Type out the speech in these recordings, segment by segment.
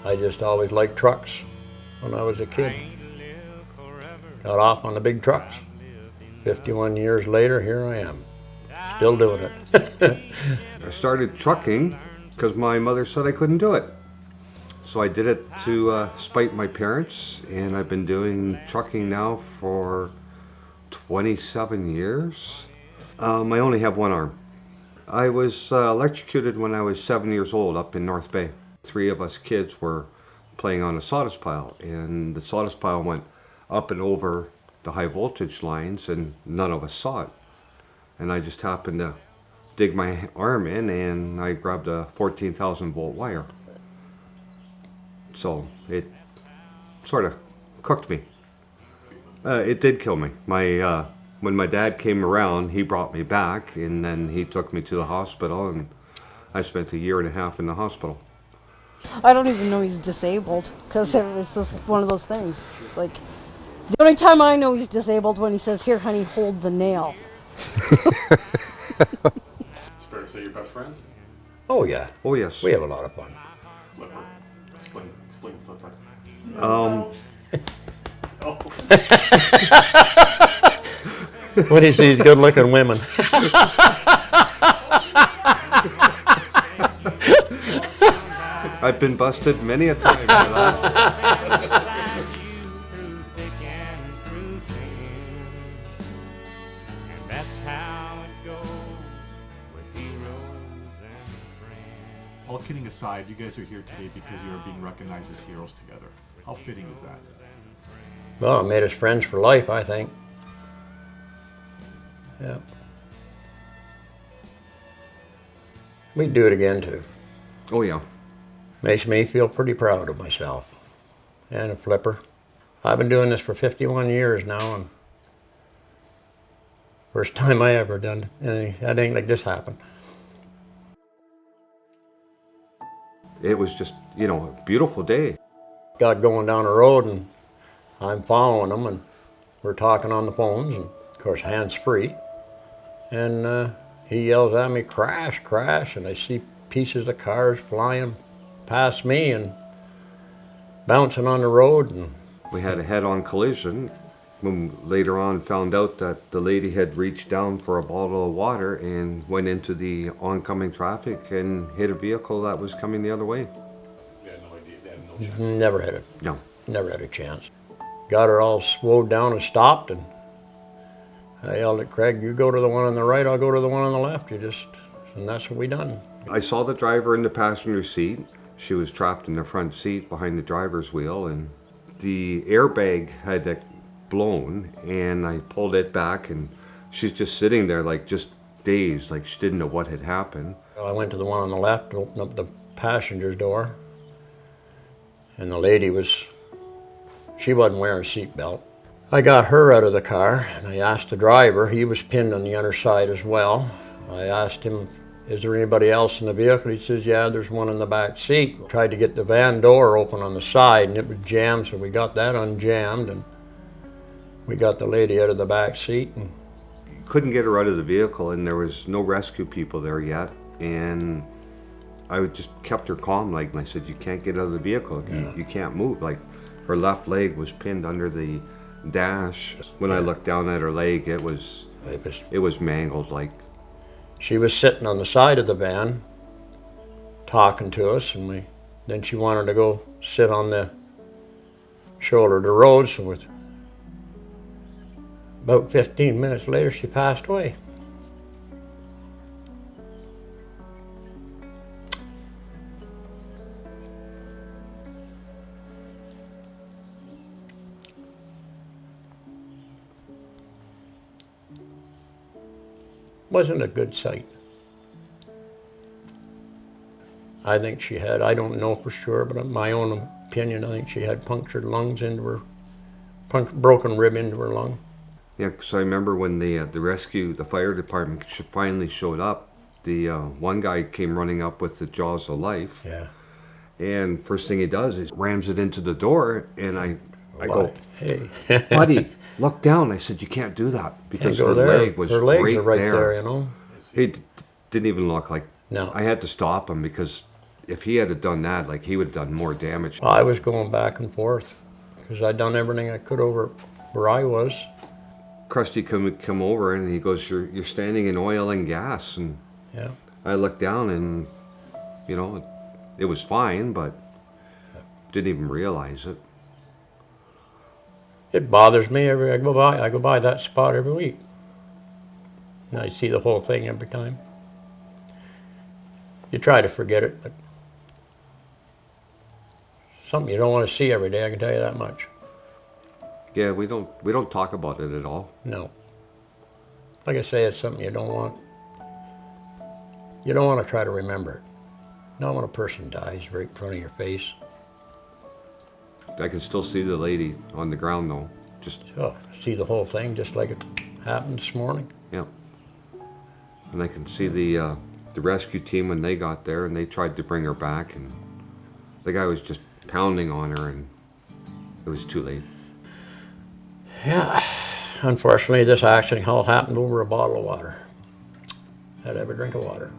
I just always liked trucks when I was a kid. Got off on the big trucks. 51 years later, here I am, still doing it. I started trucking because my mother said I couldn't do it. So I did it to spite my parents, and I've been doing trucking now for 27 years. I only have one arm. I was electrocuted when I was 7 years old up in North Bay. 3 of us kids were playing on a sawdust pile, and the sawdust pile went up and over the high voltage lines, and none of us saw it. And I just happened to dig my arm in, and I grabbed a 14,000 volt wire. So it sort of cooked me. It did kill me. When my dad came around, he brought me back, and then he took me to the hospital, and I spent 1.5 years in the hospital. I don't even know he's disabled, because it's just one of those things. Like, the only time I know he's disabled when he says, "Here, honey, hold the nail." It's fair to say you're best friends? Oh yeah. Oh yes. We have a lot of fun. Flipper. Explain Flipper. When he sees good-looking women. I've been busted many a time for that. All kidding aside, you guys are here today because you are being recognized as heroes together. How fitting is that? Well, it made us friends for life, I think. Yeah. We'd do it again, too. Oh yeah. Makes me feel pretty proud of myself. And a Flipper. I've been doing this for 51 years now, and first time I ever done anything like this happen. It was just, a beautiful day. Got going down the road, and I'm following them, and we're talking on the phones, and of course hands-free. And he yells at me, "Crash, crash," and I see pieces of cars flying past me and bouncing on the road. And We had a head-on collision. When later on found out that the lady had reached down for a bottle of water and went into the oncoming traffic and hit a vehicle that was coming the other way. They had no idea. They had no chance. never had a chance. Got her all slowed down and stopped, and I yelled at Craig, "You go to the one on the right, I'll go to the one on the left." And that's what we done. I saw the driver in the passenger seat. She was trapped in the front seat behind the driver's wheel, and the airbag had blown, and I pulled it back, and she's just sitting there like just dazed, like she didn't know what had happened. I went to the one on the left, opened up the passenger's door, and the lady she wasn't wearing a seatbelt. I got her out of the car, and I asked the driver, he was pinned on the underside as well. I asked him, "Is there anybody else in the vehicle?" He says, "Yeah, there's one in the back seat." Tried to get the van door open on the side, and it was jammed, so we got that unjammed, and we got the lady out of the back seat. And Couldn't get her out of the vehicle, and there was no rescue people there yet, and I just kept her calm, like, and I said, "You can't get out of the vehicle, you can't move." Like, her left leg was pinned under the dash. When I looked down at her leg, it was mangled. Like, she was sitting on the side of the van talking to us, and then she wanted to go sit on the shoulder of the road, so with about 15 minutes later she passed away. Wasn't a good sight. I think she had, I don't know for sure, but in my own opinion, I think she had punctured lungs into her, broken rib into her lung. yeah, because I remember when the fire department finally showed up, the one guy came running up with the jaws of life. Yeah. And first thing he does is rams it into the door, and I go, "Hey, "Buddy, look down." I said, "You can't do that," because her there. leg was Her legs right are right there. there, you know. He didn't even look like. No. I had to stop him because if he had done that, like, he would have done more damage. I was going back and forth because I'd done everything I could over where I was. Crusty come over and he goes, you're standing in oil and gas. And Yeah. I looked down and, you know, it was fine, but didn't even realize it. It bothers me I go by that spot every week. And I see the whole thing every time. You try to forget it, but something you don't want to see every day, I can tell you that much. Yeah, we don't talk about it at all. No. Like I say, it's something you don't want to try to remember it. Not when a person dies right in front of your face. I can still see the lady on the ground though. Just See the whole thing just like it happened this morning. yeah. And I can see the rescue team when they got there and they tried to bring her back, and the guy was just pounding on her, and it was too late. Yeah. Unfortunately, this accident all happened over a bottle of water. Had to have a drink of water.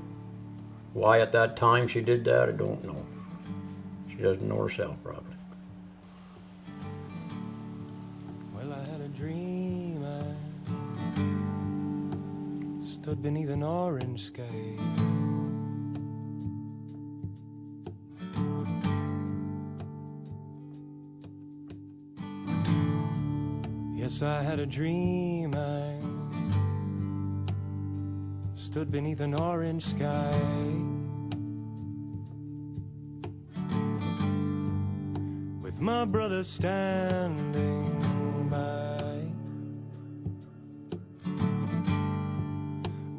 Why at that time she did that, I don't know. She doesn't know herself, probably. Well, I had a dream. I stood beneath an orange sky. Yes, I had a dream. I stood beneath an orange sky. With my brother standing by.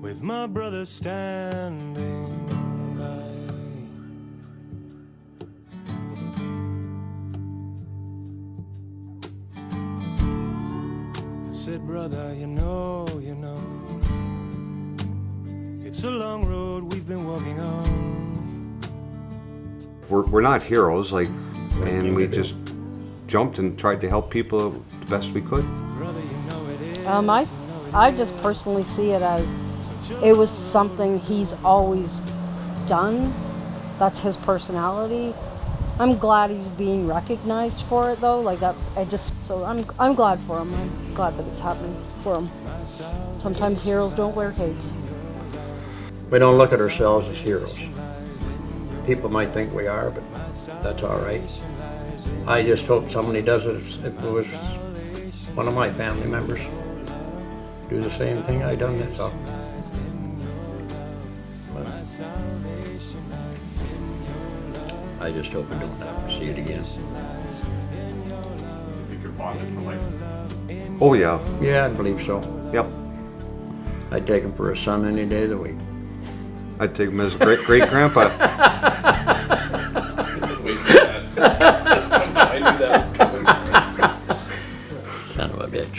With my brother standing by. I said, brother, you know, it's a long road we've been walking on. We're not heroes, like, and we do. just jumped and tried to help people the best we could. Brother, you know it is. I just personally see it as it was something he's always done. That's his personality. I'm glad he's being recognized for it though. Like that, I'm glad for him. I'm glad that it's happening for him. Sometimes heroes don't wear capes. We don't look at ourselves as heroes. People might think we are, but that's all right. I just hope somebody does it if it was one of my family members. Do the same thing I done, that's all. But I just hope I don't have to see it again. You think you're bonded for life? Oh yeah, Yeah, I believe so. yep. I'd take him for a son any day of the week. I'd take him as a great grandpa. I knew that was coming. Son of a bitch.